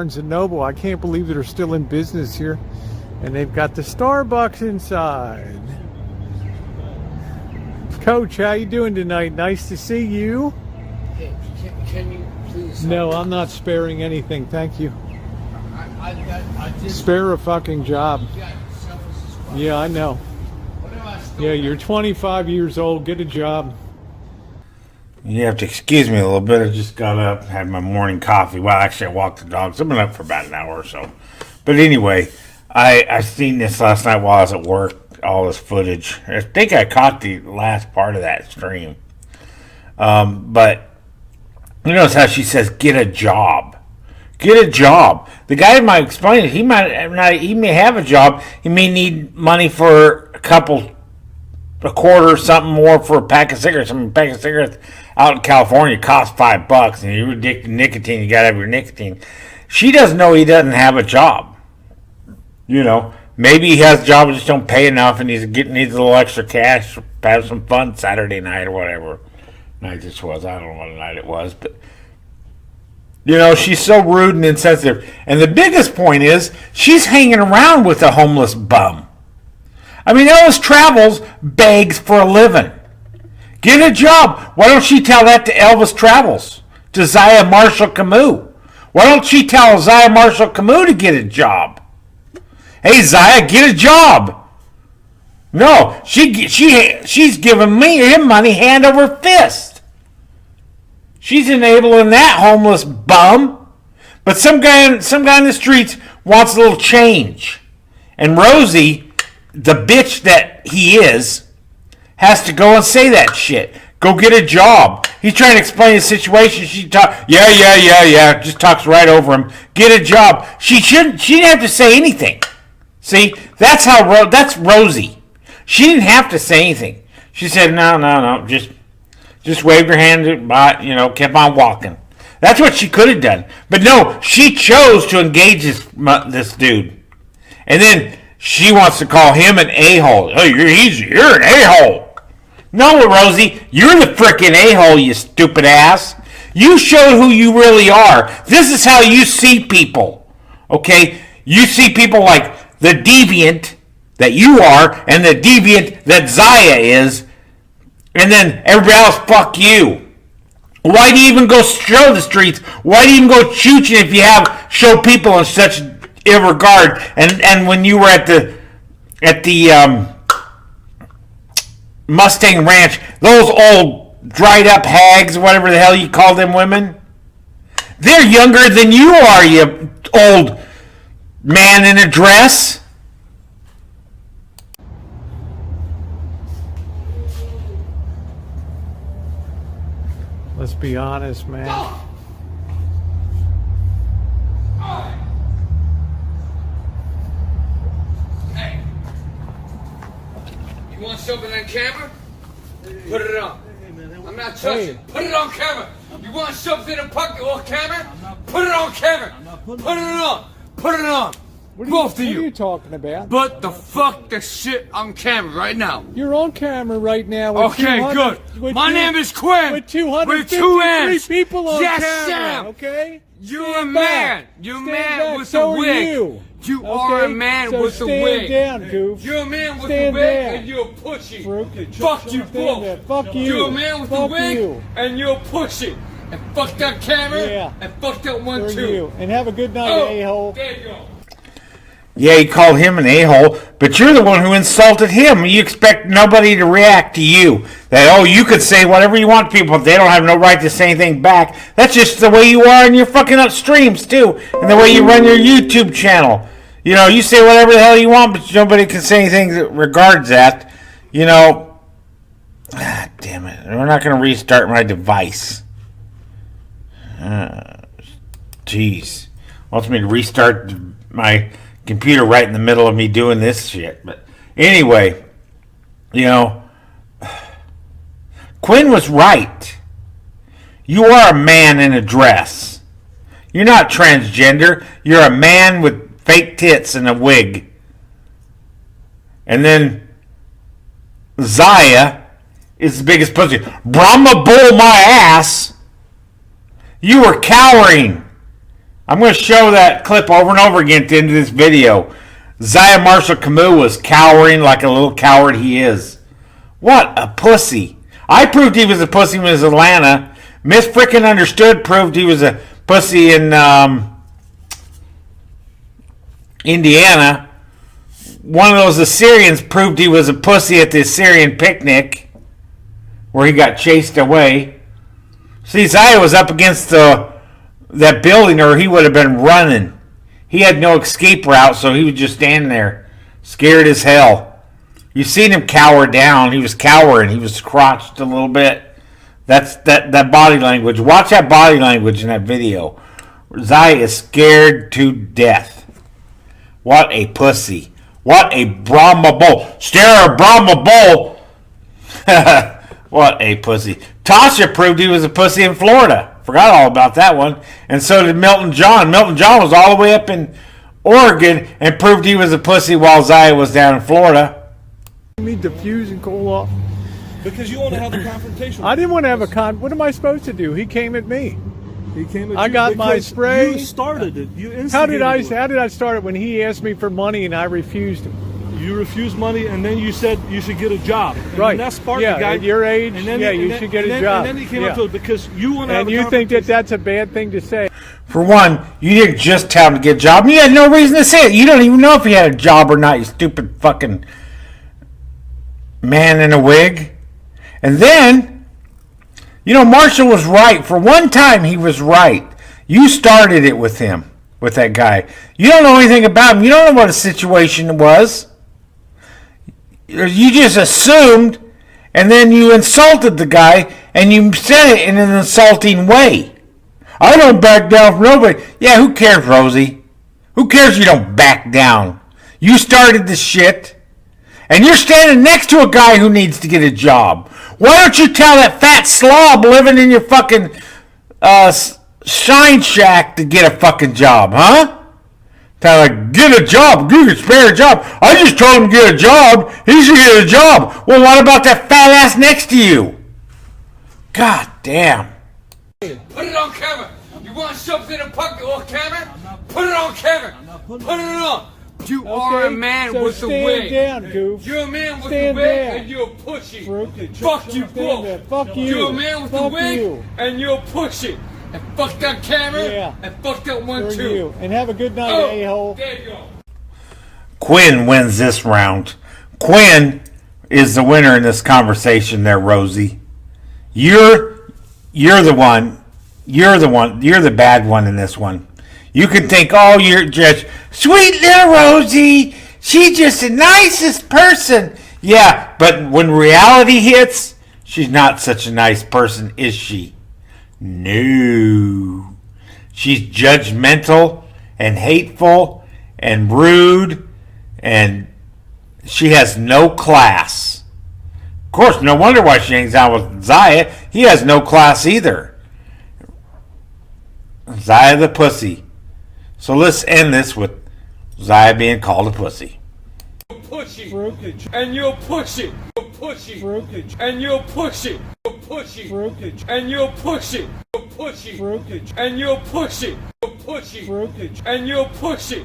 Barnes and Noble. I can't believe they're still in business here. And they've got the Starbucks inside. Coach, how you doing tonight? Nice to see you. Hey, can you please... No, I'm not sparing anything. Thank you. I just... Spare a fucking job. Yeah, I know. Yeah, you're 25 years old. Get a job. You have to excuse me a little bit. I just got up, had my morning coffee. Well, actually, I walked the dogs. I've been up for about an hour or so. But anyway, I seen this last night while I was at work, all this footage. I think I caught the last part of that stream. But you notice how she says, get a job. Get a job. The guy might explain it. He may have a job. He may need money for a quarter or something more for a pack of cigarettes. I mean, a pack of cigarettes out in California costs $5, and you're addicted to nicotine. You gotta have your nicotine. She doesn't know he doesn't have a job. You know, maybe he has a job and just don't pay enough, and needs a little extra cash to have some fun Saturday night or whatever night this was. I don't know what night it was, but you know, she's so rude and insensitive. And the biggest point is she's hanging around with a homeless bum. I mean, Elvis Travels begs for a living. Get a job. Why don't she tell that to Elvis Travels? To Zaya Marshall Camus? Why don't she tell Zaya Marshall Camus to get a job? Hey, Zaya, get a job. No, she's giving him money hand over fist. She's enabling that homeless bum. But some guy in the streets wants a little change. And Rosie, the bitch that he is, has to go and say that shit. Go get a job. He's trying to explain the situation. She just talks right over him. Get a job. She didn't have to say anything. See, that's Rosie. She didn't have to say anything. She said, no, just waved her hand, kept on walking. That's what she could have done. But no, she chose to engage this dude. And then she wants to call him an a-hole. Oh, you're an a-hole. No, Rosie, you're the frickin' a-hole, you stupid ass. You showed who you really are. This is how you see people. Okay? You see people like the deviant that you are and the deviant that Zaya is. And then everybody else, fuck you. Why do you even go show the streets? Why do you even go chooching if you show people in such ill regard? And when you were at the Mustang Ranch, those old dried up hags, whatever the hell you call them women, they're younger than you are, you old man in a dress. Let's be honest, man. Hey, you want something on camera? Put it on. I'm not touching. Put it on camera. You want something on camera? Put it on camera. Put it on. Put it on. Both of you. What are you talking about? Put the fuck the shit on camera right now. You're on camera right now. Okay, good. My name is Quinn. With 253 people on yes, camera. Sam. Okay? You're a man. You're a man with a wig. You are a man with a wig. Stand down, goof. You're a man with a wig and you're pushing. Fuck you both. Fuck you. You're a man with a wig and you're pushing. And fuck that camera. And fuck that one too. And have a good night, a-hole. There you go. Yeah, he called him an a-hole, but you're the one who insulted him. You expect nobody to react to you. That, you could say whatever you want to people, but they don't have no right to say anything back. That's just the way you are in your fucking streams, too, and the way you run your YouTube channel. You know, you say whatever the hell you want, but nobody can say anything that regards that. You know, damn it. We're not going to restart my device. Jeez. Wants me to restart my computer right in the middle of me doing this shit. But anyway, Quinn was right. You are a man in a dress. You're not transgender. You're a man with fake tits and a wig. And then Zaya is the biggest pussy. Brahma bull my ass. You were cowering. I'm going to show that clip over and over again at the end of this video. Zaya Marshall Camus was cowering like a little coward he is. What a pussy. I proved he was a pussy when he was in Atlanta. Miss Frickin' Understood proved he was a pussy in Indiana. One of those Assyrians proved he was a pussy at the Assyrian picnic where he got chased away. See, Zaya was up against that building or he would have been running. He had no escape route, so he was just standing there, scared as hell. You seen him cower down. He was cowering. He was crotched a little bit. That's that body language. Watch that body language in that video. Zaya is scared to death. What a pussy. What a Brahma bull. Stare at Brahma bull. What a pussy. Tasha proved he was a pussy in Florida. Forgot all about that one. And so did Milton John. Milton John was all the way up in Oregon and proved he was a pussy while Zaya was down in Florida. Me diffuse and cool off. Because you want to have a confrontation. I didn't want to have a what am I supposed to do? He came at me. He came at I you got my because spray. You started it. You instigated How did it. I start it when he asked me for money and I refused him? You refused money, and then you said you should get a job. And Right. That sparked Yeah, the guy. at your age, and then, yeah, and you then- should get and a then- job. And then he came Yeah. up to it because you want to have And a you think confrontation. that's a bad thing to say? For one, you didn't just tell him to get a job. You had no reason to say it. You don't even know if he had a job or not, you stupid fucking man in a wig. And then, Marshall was right. For one time, he was right. You started it with him, with that guy. You don't know anything about him. You don't know what his situation was. You just assumed, and then you insulted the guy, and you said it in an insulting way. I don't back down from nobody. Yeah, who cares, Rosie? Who cares you don't back down? You started the shit, and you're standing next to a guy who needs to get a job. Why don't you tell that fat slob living in your fucking shine shack to get a fucking job, huh? Tell him, get a job. You can spare a job. I just told him to get a job. He should get a job. Well, what about that fat ass next to you? God damn. Put it on camera. You want something to pocket on camera? Put it on camera. Put it on. You are a man so with a stand wig. down, goof. You're a man with Stand a wig down. and you're a pussy. Fruit. Fuck you Stand both. there. Fuck you. You're a man with a Fuck wig you. and you're a pussy. And fuck that camera. Yeah. And fuck that one For too. you. And have a good night, Oh, a-hole. there you go. Quinn wins this round. Quinn is the winner in this conversation there, Rosie. You're the one. You're the bad one in this one. You can think, oh, you're just sweet little Rosie. She's just the nicest person. Yeah, but when reality hits, she's not such a nice person, is she? No. She's judgmental and hateful and rude, and she has no class. Of course, no wonder why she hangs out with Zaya. He has no class either. Zaya the pussy. So let's end this with Zaya being called a pussy. Pussy. Fruitage. And you're pussy. You're pussy. Fruitage. And you're pussy. You're pussy. Fruitage. And you're pussy. You're pussy. Fruitage. And you're pussy. You're pussy. Fruitage. And you're pussy.